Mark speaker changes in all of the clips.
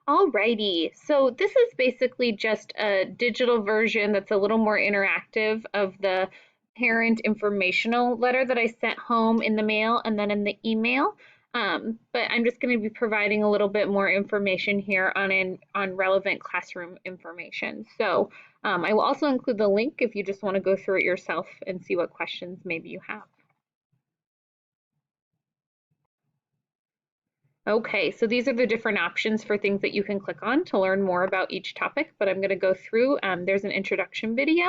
Speaker 1: Alrighty, so this is basically just a digital version that's a little more interactive of the parent informational letter that I sent home in the mail and then in the email. But I'm just going to be providing a little bit more information here on relevant classroom information. So I will also include the link if you just want to go through it yourself and see what questions maybe you have. Okay, so these are the different options for things that you can click on to learn more about each topic, but I'm going to go through. There's an introduction video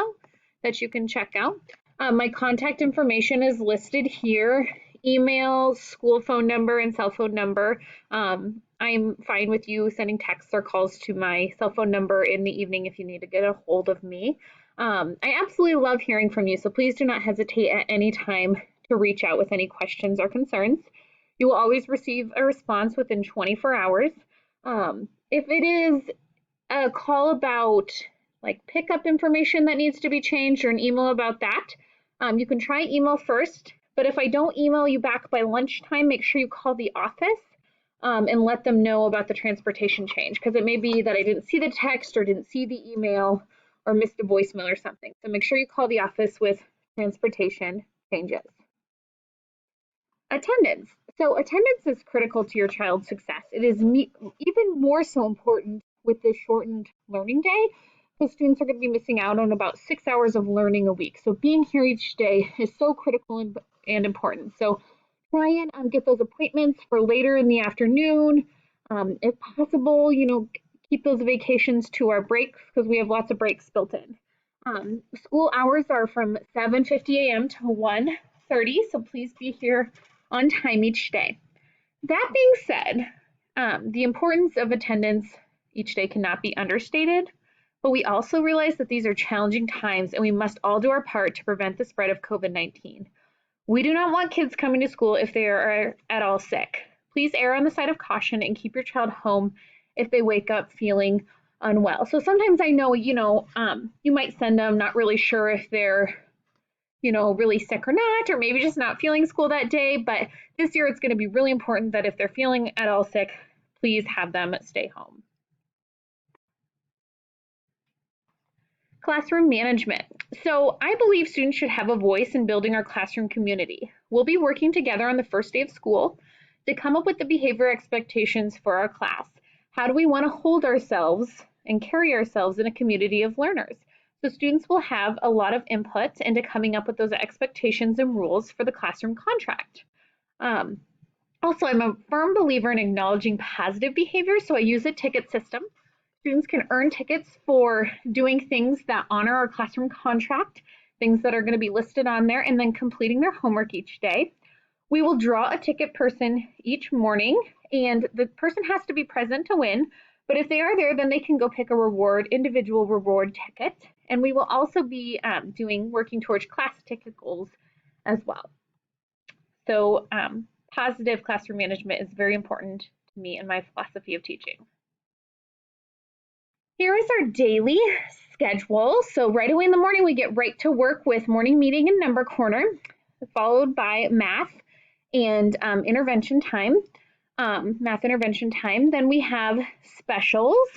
Speaker 1: that you can check out. My contact information is listed here, email, school phone number, and cell phone number. I'm fine with you sending texts or calls to my cell phone number in the evening if you need to get a hold of me. I absolutely love hearing from you, so please do not hesitate at any time to reach out with any questions or concerns. You will always receive a response within 24 hours. If it is a call about like pickup information that needs to be changed or an email about that, you can try email first. But if I don't email you back by lunchtime, make sure you call the office and let them know about the transportation change, because it may be that I didn't see the text or didn't see the email or missed a voicemail or something. So make sure you call the office with transportation changes. Attendance. So attendance is critical to your child's success. It is even more so important with this shortened learning day, because students are going to be missing out on about 6 hours of learning a week. So being here each day is so critical and important. So try and get those appointments for later in the afternoon. If possible, keep those vacations to our breaks, because we have lots of breaks built in. School hours are from 7:50 a.m. to 1:30, so please be here on time each day. That being said, the importance of attendance each day cannot be understated, but we also realize that these are challenging times and we must all do our part to prevent the spread of COVID-19. We do not want kids coming to school if they are at all sick. Please err on the side of caution and keep your child home if they wake up feeling unwell. So sometimes I know, you might send them not really sure if they're really sick or not, or maybe just not feeling school that day. But this year it's going to be really important that if they're feeling at all sick, please have them stay home. Classroom management. So I believe students should have a voice in building our classroom community. We'll be working together on the first day of school to come up with the behavior expectations for our class. How do we want to hold ourselves and carry ourselves in a community of learners? So students will have a lot of input into coming up with those expectations and rules for the classroom contract. Also, I'm a firm believer in acknowledging positive behavior, so I use a ticket system. Students can earn tickets for doing things that honor our classroom contract, things that are going to be listed on there, and then completing their homework each day. We will draw a ticket person each morning, and the person has to be present to win. But if they are there, then they can go pick a individual reward ticket. And we will also be working towards class ticket goals as well. So positive classroom management is very important to me in my philosophy of teaching. Here is our daily schedule. So right away in the morning, we get right to work with morning meeting and number corner, followed by math and intervention time. Math intervention time. Then we have specials.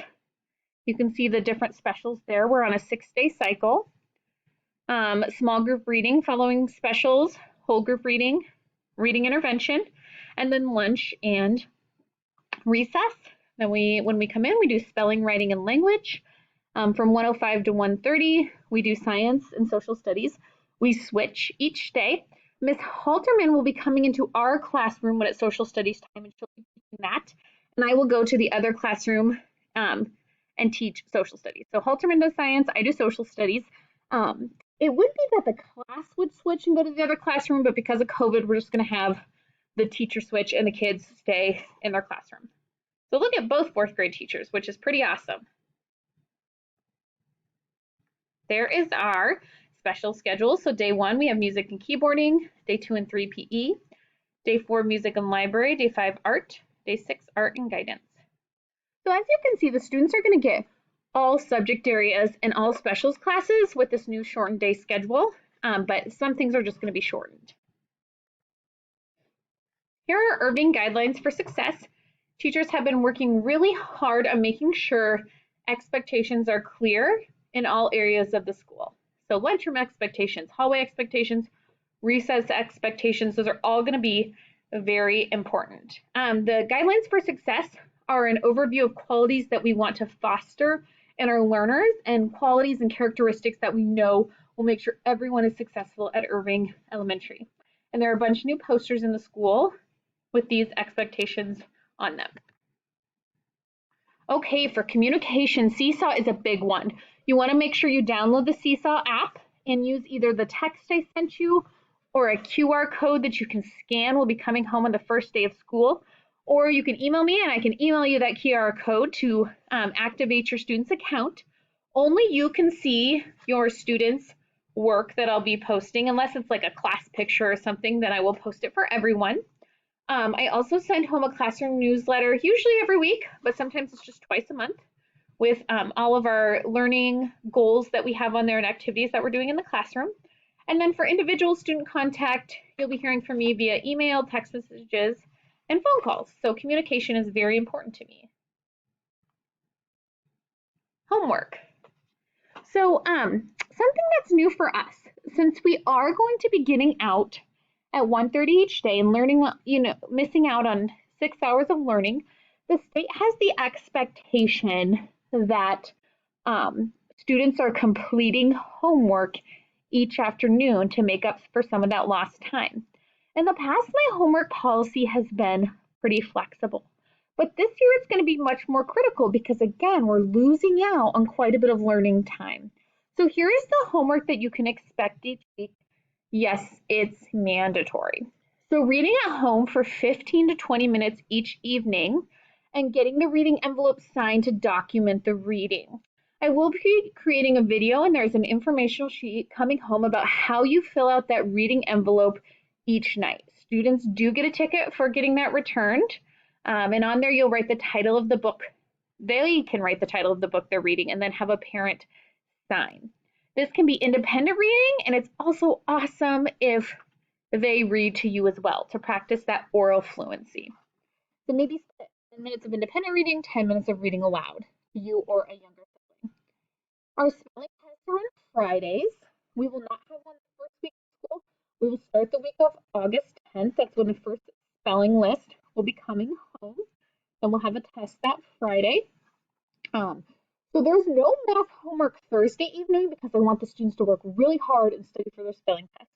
Speaker 1: You can see the different specials there. We're on a 6-day cycle. Small group reading following specials, whole group reading, reading intervention, and then lunch and recess. Then when we come in, we do spelling, writing, and language. From 1:05 to 1:30, we do science and social studies. We switch each day. Miss Halterman will be coming into our classroom when it's social studies time, and she'll be teaching that. And I will go to the other classroom and teach social studies. So Halterman does science, I do social studies. It would be that the class would switch and go to the other classroom, but because of COVID, we're just going to have the teacher switch and the kids stay in their classroom. So look at both 4th grade teachers, which is pretty awesome. There is our special schedule. So day 1, we have music and keyboarding. Day 2 and 3, PE. Day 4, music and library. Day 5, art. Day 6, art and guidance. So as you can see, the students are going to get all subject areas and all specials classes with this new shortened day schedule, but some things are just going to be shortened. Here are Irving guidelines for success. Teachers have been working really hard on making sure expectations are clear in all areas of the school. So lunchroom expectations, hallway expectations, recess expectations, those are all going to be very important. The guidelines for success are an overview of qualities that we want to foster in our learners and qualities and characteristics that we know will make sure everyone is successful at Irving Elementary. And there are a bunch of new posters in the school with these expectations on them. Okay, for communication, Seesaw is a big one. You want to make sure you download the Seesaw app and use either the text I sent you or a QR code that you can scan will be coming home on the first day of school. Or you can email me and I can email you that QR code to activate your student's account. Only you can see your students' work that I'll be posting, unless it's like a class picture or something, then I will post it for everyone. I also send home a classroom newsletter, usually every week, but sometimes it's just twice a month, with all of our learning goals that we have on there and activities that we're doing in the classroom. And then for individual student contact, you'll be hearing from me via email, text messages, and phone calls. So communication is very important to me. Homework. So something that's new for us, since we are going to be getting out at 1:30 each day and learning, missing out on 6 hours of learning, the state has the expectation that students are completing homework each afternoon to make up for some of that lost time. In the past, my homework policy has been pretty flexible. But this year it's going to be much more critical because, again, we're losing out on quite a bit of learning time. So here is the homework that you can expect each week. Yes, it's mandatory. So reading at home for 15 to 20 minutes each evening and getting the reading envelope signed to document the reading. I will be creating a video and there's an informational sheet coming home about how you fill out that reading envelope each night. Students do get a ticket for getting that returned. And on there, you'll write the title of the book. They can write the title of the book they're reading and then have a parent sign. This can be independent reading, and it's also awesome if they read to you as well to practice that oral fluency. So maybe 10 minutes of independent reading, 10 minutes of reading aloud to you or a younger sibling. Our spelling tests are on Fridays. We will not have one the first week of school. We will start the week of August 10th. That's when the first spelling list will be coming home, and we'll have a test that Friday. So there's no math homework Thursday evening because I want the students to work really hard and study for their spelling test.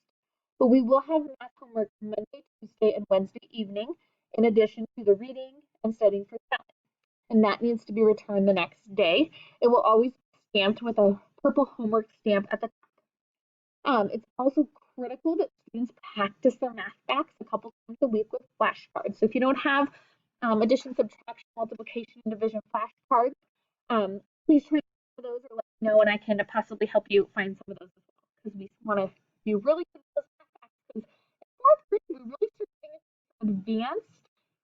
Speaker 1: But we will have math homework Monday, Tuesday, and Wednesday evening, in addition to the reading and studying for spelling. And that needs to be returned the next day. It will always be stamped with a purple homework stamp at the top. It's also critical that students practice their math facts a couple times a week with flashcards. So if you don't have addition, subtraction, multiplication, and division flashcards, please try for those or let me know and I can possibly help you find some of those as well because we want to be really good at those math facts because in fourth grade we really start getting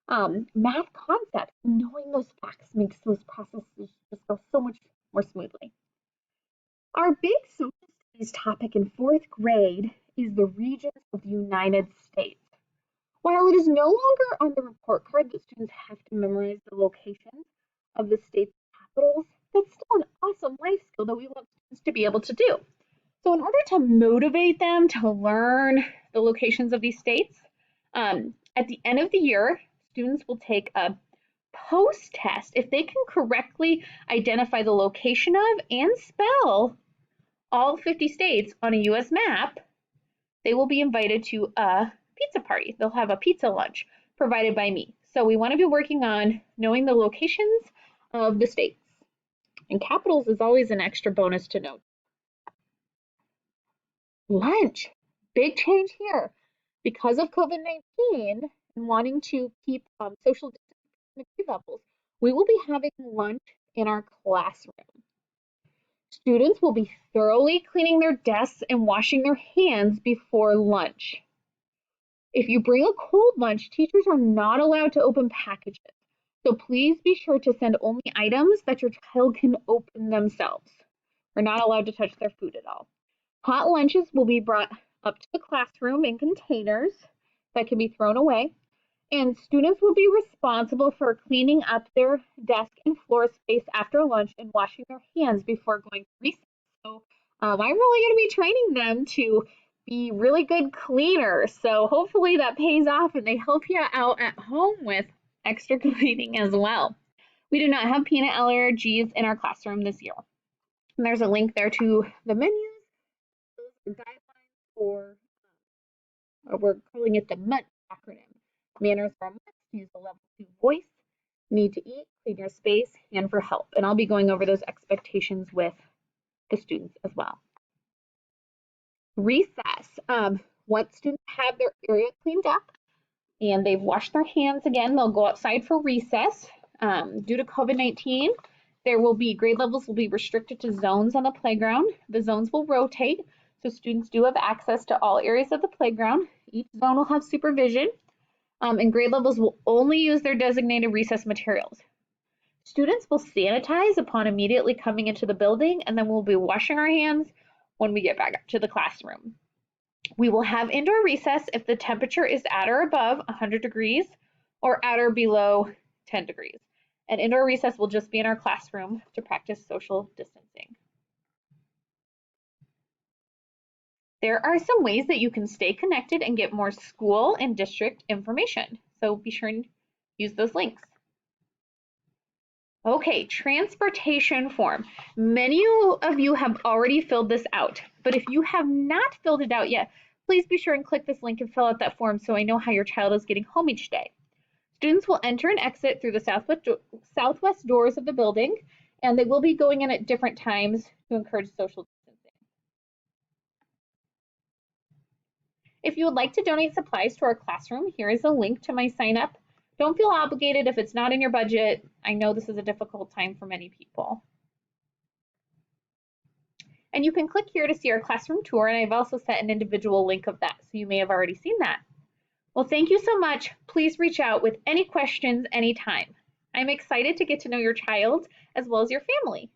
Speaker 1: advanced math concepts. Knowing those facts makes those processes just go so much more smoothly. Our big social studies topic in fourth grade is the regions of the United States. While it is no longer on the report card that students have to memorize the locations of the state's capitals, that's still an awesome life skill that we want students to be able to do. So in order to motivate them to learn the locations of these states, at the end of the year, students will take a post test. If they can correctly identify the location of and spell all 50 states on a US map, they will be invited to a pizza party. They'll have a pizza lunch provided by me. So we want to be working on knowing the locations of the states. And capitals is always an extra bonus to note. Lunch, big change here. Because of COVID-19 and wanting to keep social distancing levels, we will be having lunch in our classroom. Students will be thoroughly cleaning their desks and washing their hands before lunch. If you bring a cold lunch, teachers are not allowed to open packages. So please be sure to send only items that your child can open themselves. They're not allowed to touch their food at all. Hot lunches will be brought up to the classroom in containers that can be thrown away. And students will be responsible for cleaning up their desk and floor space after lunch and washing their hands before going to recess. So I'm really going to be training them to be really good cleaners. So hopefully that pays off and they help you out at home with extra cleaning as well. We do not have peanut allergies in our classroom this year. And there's a link there to the menus, those are guidelines for, we're calling it the MUT acronym. Manners are a must, use the level 2 voice, need to eat, clean your space, and for help. And I'll be going over those expectations with the students as well. Recess. Once students have their area cleaned up and they've washed their hands again, they'll go outside for recess. Due to COVID-19, grade levels will be restricted to zones on the playground. The zones will rotate, so students do have access to all areas of the playground. Each zone will have supervision, and grade levels will only use their designated recess materials. Students will sanitize upon immediately coming into the building, and then we'll be washing our hands when we get back up to the classroom. We will have indoor recess if the temperature is at or above 100 degrees or at or below 10 degrees. And indoor recess will just be in our classroom to practice social distancing. There are some ways that you can stay connected and get more school and district information. So be sure and use those links. Okay, transportation form. Many of you have already filled this out, but if you have not filled it out yet, please be sure and click this link and fill out that form so I know how your child is getting home each day. Students will enter and exit through the southwest doors of the building, and they will be going in at different times to encourage social distancing. If you would like to donate supplies to our classroom, here is a link to my sign up. Don't feel obligated if it's not in your budget. I know this is a difficult time for many people. And you can click here to see our classroom tour, and I've also set an individual link of that, so you may have already seen that. Well, thank you so much. Please reach out with any questions anytime. I'm excited to get to know your child as well as your family.